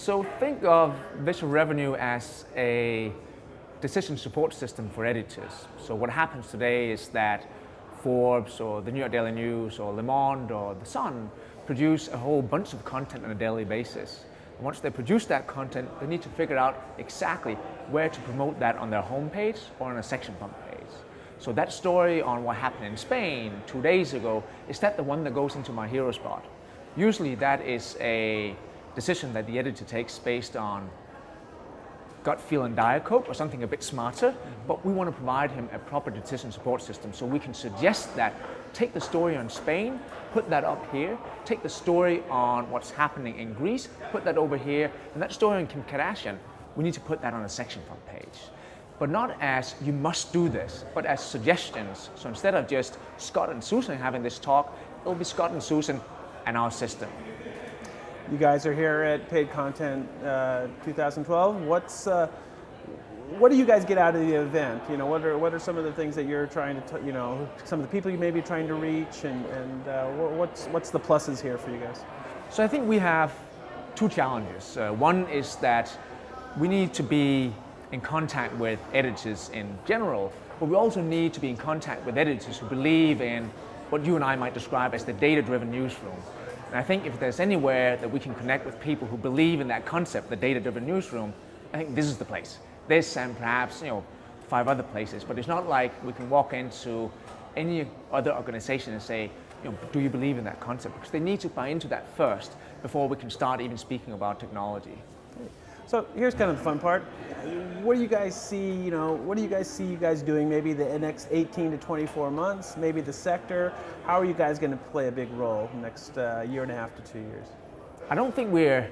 So think of visual revenue as a decision support system for editors. So what happens today is that Forbes or the New York Daily News or Le Monde or The Sun produce a whole bunch of content on a daily basis. And once they produce that content, they need to figure out exactly where to promote that on their homepage or on a section front page. So that story on what happened in Spain 2 days ago, is that the one that goes into my hero spot? Usually that is a decision that the editor takes based on gut feel and diet coke or something a bit smarter, but we want to provide him a proper decision support system so we can suggest that take the story on Spain, put that up here, take the story on what's happening in Greece, put that over here, and that story on Kim Kardashian, we need to put that on a section front page. But not as you must do this, but as suggestions. So instead of just Scott and Susan having this talk, it'll be Scott and Susan and our system. You guys are here at paidContent 2012. What do you guys get out of the event? You know, what are some of the things that you're trying to, some of the people you may be trying to reach, and what's the pluses here for you guys? So I think we have two challenges. One is that we need to be in contact with editors in general, but we also need to be in contact with editors who believe in what you and I might describe as the data-driven newsroom. And I think if there's anywhere that we can connect with people who believe in that concept, the data-driven newsroom, I think this is the place. This and perhaps 5 other places, but it's not like we can walk into any other organization and say, do you believe in that concept? Because they need to buy into that first before we can start even speaking about technology. So here's kind of the fun part. What do you guys see, what do you guys see you guys doing maybe the next 18 to 24 months, maybe the sector? How are you guys going to play a big role next year and a half to 2 years? I don't think we're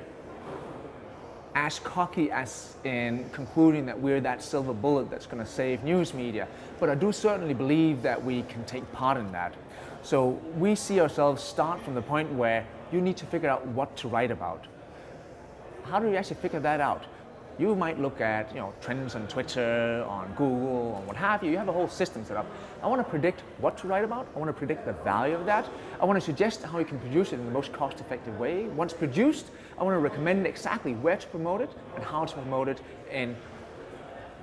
as cocky as in concluding that we're that silver bullet that's going to save news media, but I do certainly believe that we can take part in that. So we see ourselves start from the point where you need to figure out what to write about. How do you actually figure that out? You might look at trends on Twitter, on Google, on what have you. You have a whole system set up. I want to predict what to write about. I want to predict the value of that. I want to suggest how you can produce it in the most cost-effective way. Once produced, I want to recommend exactly where to promote it and how to promote it,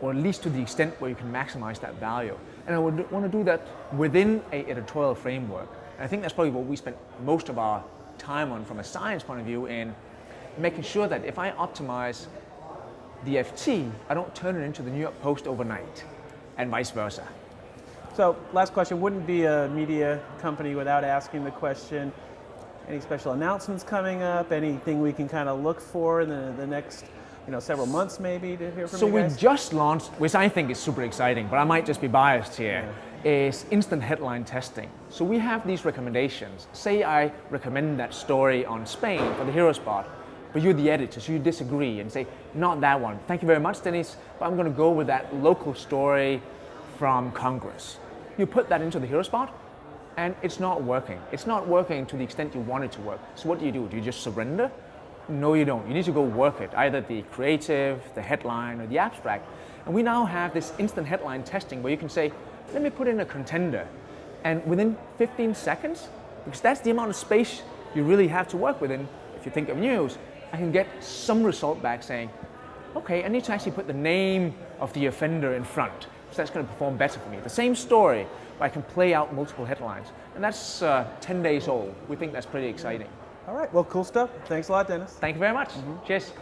or at least to the extent where you can maximize that value. And I would want to do that within an editorial framework. And I think that's probably what we spent most of our time on from a science point of view, in making sure that if I optimize the FT, I don't turn it into the New York Post overnight, and vice versa. So last question, wouldn't be a media company without asking the question, any special announcements coming up, anything we can kind of look for in the next several months maybe to hear from you guys? So we just launched, which I think is super exciting, but I might just be biased here, is instant headline testing. So we have these recommendations. Say I recommend that story on Spain for the hero spot, but you're the editor, so you disagree and say, not that one. Thank you very much, Dennis, but I'm going to go with that local story from Congress. You put that into the hero spot, and it's not working. It's not working to the extent you want it to work. So what do? Do you just surrender? No, you don't. You need to go work it, either the creative, the headline, or the abstract. And we now have this instant headline testing where you can say, let me put in a contender. And within 15 seconds, because that's the amount of space you really have to work within, if you think of news, I can get some result back saying, okay, I need to actually put the name of the offender in front, so that's going to perform better for me. The same story, but I can play out multiple headlines. And that's 10 days old. We think that's pretty exciting. All right, well, cool stuff. Thanks a lot, Dennis. Thank you very much. Cheers.